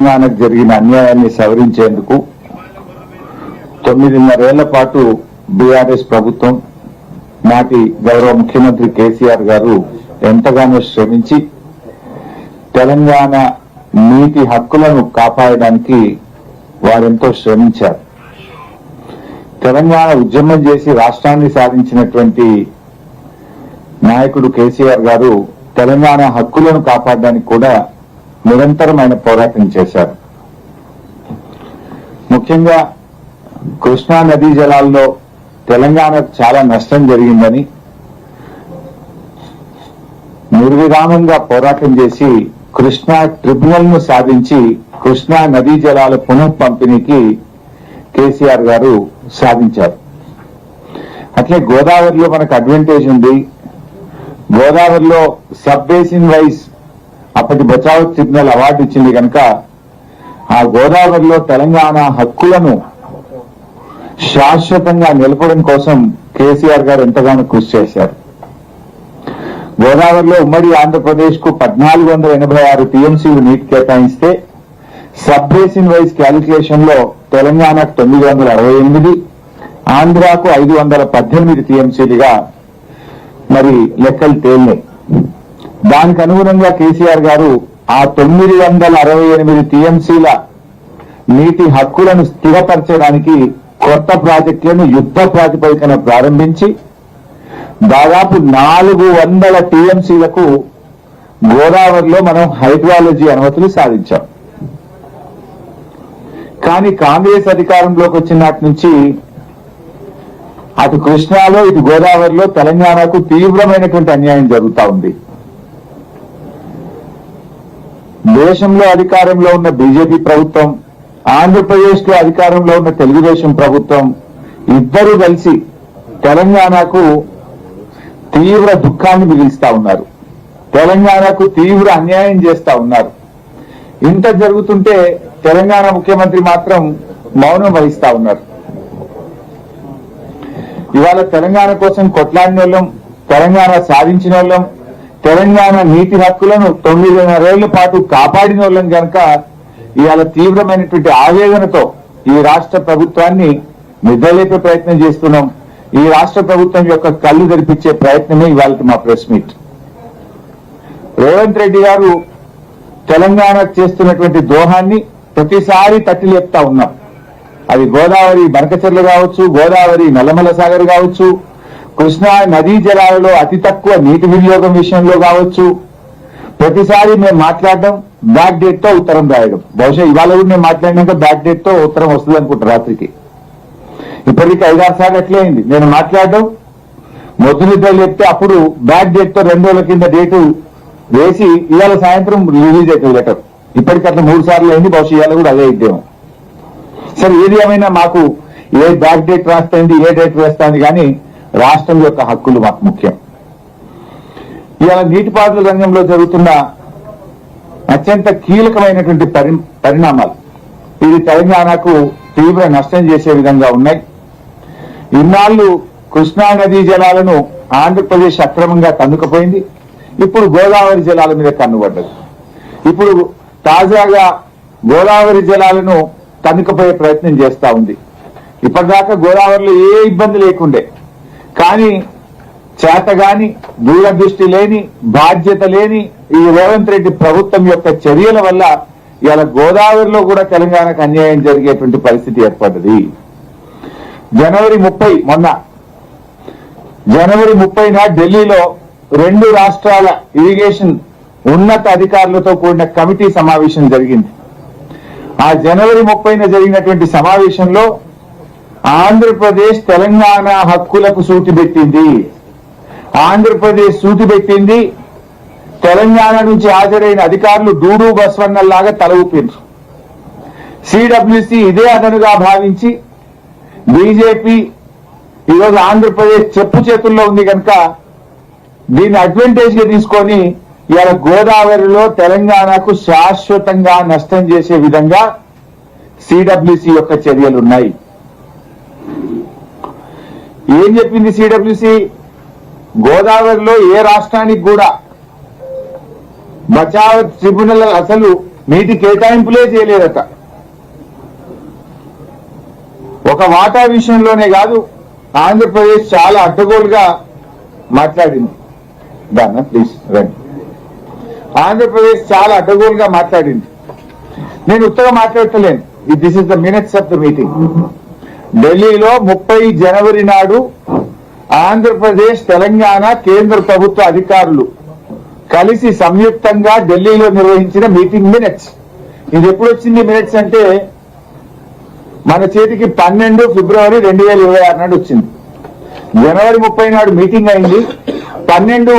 తెలంగాణకు జరిగిన అన్యాయాన్ని సవరించేందుకు 9.5 ఏళ్ల పాటు బీఆర్ఎస్ ప్రభుత్వం నాటి గౌరవ ముఖ్యమంత్రి కేసీఆర్ గారు ఎంతగానో శ్రమించి తెలంగాణ నీటి హక్కులను కాపాడడానికి వారెంతో శ్రమించారు. తెలంగాణ ఉద్యమం చేసి రాష్ట్రాన్ని సాధించినటువంటి నాయకుడు కేసీఆర్ గారు తెలంగాణ హక్కులను కాపాడడానికి కూడా నిరంతరమైన పోరాటం చేశారు. ముఖ్యంగా కృష్ణా నదీ జలాల్లో తెలంగాణకు చాలా నష్టం జరిగిందని నిర్విరామంగా పోరాటం చేసి కృష్ణా ట్రిబ్యునల్ ను సాధించి కృష్ణా నదీ జలాల పునః పంపిణీకి కేసీఆర్ గారు సాధించారు. అట్లే గోదావరిలో మనకు అడ్వాంటేజ్ ఉంది. గోదావరిలో సబ్ బేసిన్ వైజ్ అప్పటి బచావ్ ట్రిబ్యునల్ అవార్డు ఇచ్చింది కనుక ఆ గోదావరిలో తెలంగాణ హక్కులను శాశ్వతంగా నిలపడం కోసం కేసీఆర్ గారు ఎంతగానో కృషి చేశారు. గోదావరిలో ఉమ్మడి ఆంధ్రప్రదేశ్ కు 1486 టీఎంసీలు నీటి కేటాయిస్తే సబ్ బేసిన్ వైజ్ క్యాలిక్యులేషన్ లో తెలంగాణకు 968, ఆంధ్రాకు 518 టీఎంసీలుగా మరి లెక్కలు తేలినాయి. దానికి అనుగుణంగా కేసీఆర్ గారు ఆ 968 టీఎంసీల నీటి హక్కులను స్థిరపరచడానికి కొత్త ప్రాజెక్టులను యుద్ధ ప్రాతిపదికన ప్రారంభించి దాదాపు 400 టీఎంసీలకు గోదావరిలో మనం హైడ్రాలజీ అనుమతులు సాధించాం. కానీ కాంగ్రెస్ అధికారంలోకి వచ్చినటి నుంచి అటు కృష్ణాలో ఇటు గోదావరిలో తెలంగాణకు తీవ్రమైనటువంటి అన్యాయం జరుగుతా ఉంది. దేశంలో అధికారంలో ఉన్న బీజేపీ ప్రభుత్వం, ఆంధ్రప్రదేశ్ లో అధికారంలో ఉన్న తెలుగుదేశం ప్రభుత్వం ఇద్దరూ కలిసి తెలంగాణకు తీవ్ర దుఃఖాన్ని మిగిలిస్తా ఉన్నారు. తెలంగాణకు తీవ్ర అన్యాయం చేస్తా ఉన్నారు. ఇంత జరుగుతుంటే తెలంగాణ ముఖ్యమంత్రి మాత్రం మౌనం వహిస్తా ఉన్నారు. ఇవాళ తెలంగాణ కోసం కొట్లాడిన వాళ్ళం, తెలంగాణ సాధించిన వాళ్ళం, తెలంగాణ నీటి హక్కులను 9.5 ఏళ్ల పాటు కాపాడిన వాళ్ళం కనుక ఇవాళ తీవ్రమైనటువంటి ఆవేదనతో ఈ రాష్ట్ర ప్రభుత్వాన్ని నిద్రలేపే ప్రయత్నం చేస్తున్నాం. ఈ రాష్ట్ర ప్రభుత్వం యొక్క కళ్ళు తెరిపించే ప్రయత్నమే ఇవాళ మా ప్రెస్ మీట్. రేవంత్ రెడ్డి గారు తెలంగాణకు చేస్తున్నటువంటి ద్రోహాన్ని ప్రతిసారి తట్టి లేపుతా ఉన్నాం. అది గోదావరి బనకచెర్ల కావచ్చు, గోదావరి నల్లమల సాగర్ కావచ్చు, కృష్ణా నదీ జలాలలో అతి తక్కువ నీటి వినియోగం విషయంలో కావచ్చు. ప్రతిసారి మేము మాట్లాడడం బ్యాక్ డేట్ తో ఉత్తరం రాయడం. బహుశా ఇవాళ కూడా నేను మాట్లాడినాక బ్యాక్ డేట్ తో ఉత్తరం వస్తుంది అనుకుంటా రాత్రికి. ఇప్పటికీ 5-6 సార్లు అట్లే అయింది. నేను మాట్లాడడం మొద్దు నిద్ర లేపితే అప్పుడు బ్యాక్ డేట్ తో 2 రోజుల కింద డేటు వేసి ఇవాళ సాయంత్రం రిలీజ్ అవుతుంది లెటర్. ఇప్పటికీ అట్లా 3 సార్లు అయింది. బహుశా ఇవాళ కూడా అదే ఇద్దాము. సరే, ఏది ఏమైనా మాకు ఏ బ్యాక్ డేట్ రాస్తుంది, ఏ డేట్ వేస్తుంది, కానీ రాష్ట్రం యొక్క హక్కులు మాకు ముఖ్యం. ఇవాళ నీటిపారుదల రంగంలో జరుగుతున్న అత్యంత కీలకమైనటువంటి పరిణామాలు ఇది తెలంగాణకు తీవ్ర నష్టం చేసే విధంగా ఉన్నాయి. ఇన్నాళ్లు కృష్ణా నదీ జలాలను ఆంధ్రప్రదేశ్ అక్రమంగా తన్నుకుపోయింది. ఇప్పుడు గోదావరి జలాల మీద కన్నుపడ్డది. ఇప్పుడు తాజాగా గోదావరి జలాలను తన్నుకుపోయే ప్రయత్నం చేస్తా ఉంది. ఇప్పటిదాకా గోదావరిలో ఏ ఇబ్బంది లేకుండే, కానీ చేతగాని, దూరదృష్టి లేని, బాధ్యత లేని ఈ రేవంత్ రెడ్డి ప్రభుత్వం యొక్క చర్యల వల్ల ఇవాళ గోదావరిలో కూడా తెలంగాణకు అన్యాయం జరిగేటువంటి పరిస్థితి ఏర్పడ్డది. జనవరి 30న ఢిల్లీలో 2 రాష్ట్రాల ఇరిగేషన్ ఉన్నత అధికారులతో కూడిన కమిటీ సమావేశం జరిగింది. ఆ జనవరి 30న జరిగినటువంటి సమావేశంలో ఆంధ్రప్రదేశ్ తెలంగాణ హక్కులకు సూటి పెట్టింది. ఆంధ్రప్రదేశ్ సూటి పెట్టింది. తెలంగాణ నుంచి హాజరైన అధికారులు డూడు బస్వన్నల్లాగా తల ఊపారు. సిడబ్ల్యూసి ఇదే అదనుగా భావించి బీజేపీ ఈరోజు ఆంధ్రప్రదేశ్ చెప్పు చేతుల్లో ఉంది కనుక దీన్ని అడ్వాంటేజ్ గా తీసుకొని ఇవాళ గోదావరిలో తెలంగాణకు శాశ్వతంగా నష్టం చేసే విధంగా సిడబ్ల్యూసి యొక్క చర్యలున్నాయి. ఏం చెప్పింది సిడబ్ల్యూసి? గోదావరిలో ఏ రాష్ట్రానికి కూడా బచావ్ ట్రిబ్యునల్ అసలు నీటి కేటాయింపులే చేయలేదట. ఒక వాటా విషయంలోనే కాదు, ఆంధ్రప్రదేశ్ చాలా అడ్డగోలుగా మాట్లాడింది. దాన్న ప్లీజ్ రండి. ఆంధ్రప్రదేశ్ చాలా అడ్డగోలుగా మాట్లాడింది. నేను ఉత్తగా మాట్లాడతలేను. This is the minutes of the meeting. ఢిల్లీలో 30 జనవరి నాడు ఆంధ్రప్రదేశ్, తెలంగాణ కేంద్ర ప్రభుత్వ అధికారులు కలిసి సంయుక్తంగా ఢిల్లీలో నిర్వహించిన మీటింగ్ మినిట్స్. ఇది ఎప్పుడు వచ్చింది మినిట్స్ అంటే మన చేతికి 12 ఫిబ్రవరి 2026 నాడు వచ్చింది. జనవరి 30 నాడు మీటింగ్ అయింది. 12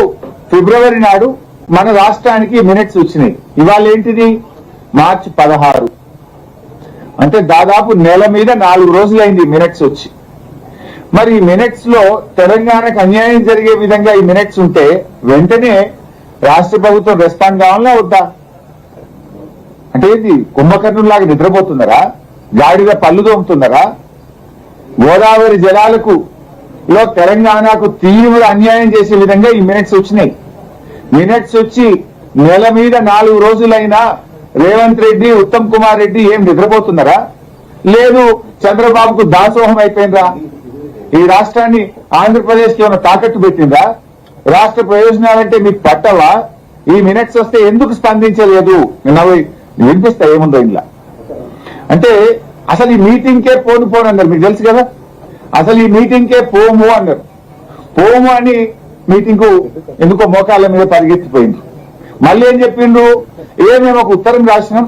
ఫిబ్రవరి నాడు మన రాష్ట్రానికి మినిట్స్ వచ్చినాయి. ఇవాళ ఏంటిది? మార్చి 16. అంటే దాదాపు నెల మీద 4 రోజులైంది మినిట్స్ వచ్చి. మరి ఈ మినిట్స్ లో తెలంగాణకు అన్యాయం జరిగే విధంగా ఈ మినిట్స్ ఉంటే వెంటనే రాష్ట్ర ప్రభుత్వం రెస్పాండ్ కావాలా వద్దా? అంటే ఇది కుంభకర్ణులాగా నిద్రపోతున్నారా? గాడిద పళ్ళు తోముతున్నారా? గోదావరి జలాలకు లో తెలంగాణకు తీవ్ర అన్యాయం చేసే విధంగా ఈ మినిట్స్ వచ్చినాయి. మినిట్స్ వచ్చి నెల మీద 4 రోజులైనా రేవంత్ రెడ్డి, ఉత్తమ్ కుమార్ రెడ్డి ఏం నిద్రపోతున్నారా? లేదు చంద్రబాబుకు దాసోహం అయిపోయిందా? ఈ రాష్ట్రాన్ని ఆంధ్రప్రదేశ్ కి ఏమైనా తాకట్టు పెట్టిందా? రాష్ట్ర ప్రయోజనాలంటే మీకు పట్టవా? ఈ మినిట్స్ వస్తే ఎందుకు స్పందించలేదు? వినిపిస్తా ఏముందో ఇలా. అంటే అసలు ఈ మీటింగ్కే పోను అన్నారు. మీకు తెలుసు కదా, అసలు ఈ మీటింగ్కే పోము అన్నారు. పోము అని మీటింగ్ ఎందుకో మోకాళ్ళ మీద పరిగెత్తిపోయింది. మళ్ళీ ఏం చెప్పిండ్రు? మేము ఒక ఉత్తరం రాసినాం,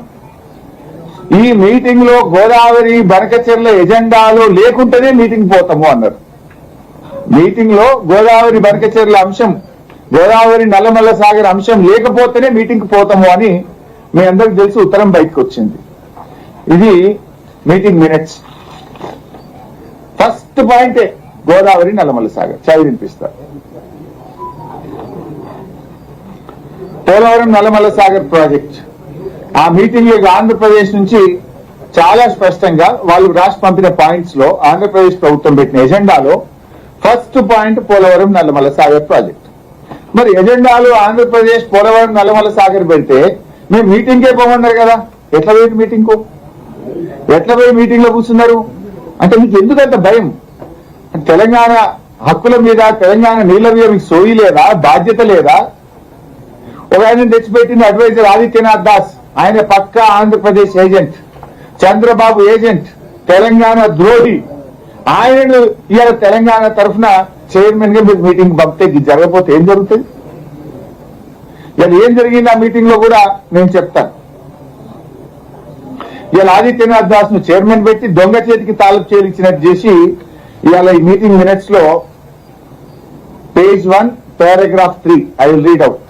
ఈ మీటింగ్ లో గోదావరి బనకచెర్ల ఎజెండాలో లేకుంటేనే మీటింగ్ పోతాము అన్నారు. మీటింగ్ లో గోదావరి బనకచెర్ల అంశం, గోదావరి నల్లమల్ల సాగర్ అంశం లేకపోతేనే మీటింగ్ పోతాము అని మీ అందరికి తెలిసి ఉత్తరం బయటకు వచ్చింది. ఇది మీటింగ్ మినిట్స్. ఫస్ట్ పాయింటే గోదావరి నల్లమల్ల సాగర్. చదివి వినిపిస్తారు. పోలవరం నల్లమల్ల సాగర్ ప్రాజెక్ట్ ఆ మీటింగ్ లో ఆంధ్రప్రదేశ్ నుంచి చాలా స్పష్టంగా వాళ్ళు రాష్ట్ర పంపిన పాయింట్స్ లో ఆంధ్రప్రదేశ్ ప్రభుత్వం పెట్టిన ఎజెండాలో first point Polavaram Nallamala Sagar project. మరి ఎజెండాలో ఆంధ్రప్రదేశ్ పోలవరం నల్లమల్ల సాగర్ పెడితే మేము మీటింగ్కే పోమన్నారు కదా, ఎట్లా పోయింది మీటింగ్ కు? ఎట్లా పోయి మీటింగ్ లో కూర్చున్నారు? అంటే మీకు ఎందుకంత భయం? తెలంగాణ హక్కుల మీద, తెలంగాణ నీళ్ల మీద మీకు సోయి లేదా, బాధ్యత లేదా? ఒక ఆయన తెచ్చిపెట్టింది అడ్వైజర్ ఆదిత్యనాథ్ దాస్. ఆయన పక్కా ఆంధ్రప్రదేశ్ ఏజెంట్, చంద్రబాబు ఏజెంట్, తెలంగాణ ద్రోహి. ఆయనను ఇవాళ తెలంగాణ తరఫున చైర్మన్ గా మీరు మీటింగ్ పంపితే జరగకపోతే ఏం జరుగుతుంది? ఇలా ఏం జరిగింది ఆ మీటింగ్ లో కూడా నేను చెప్తాను. ఇవాళ ఆదిత్యనాథ్ దాస్ ను చైర్మన్ పెట్టి దొంగ చేతికి తాలూకు చేయించినట్టు చేసి ఇవాళ ఈ మీటింగ్ మినిట్స్ లో page 1 paragraph 3 I will read out.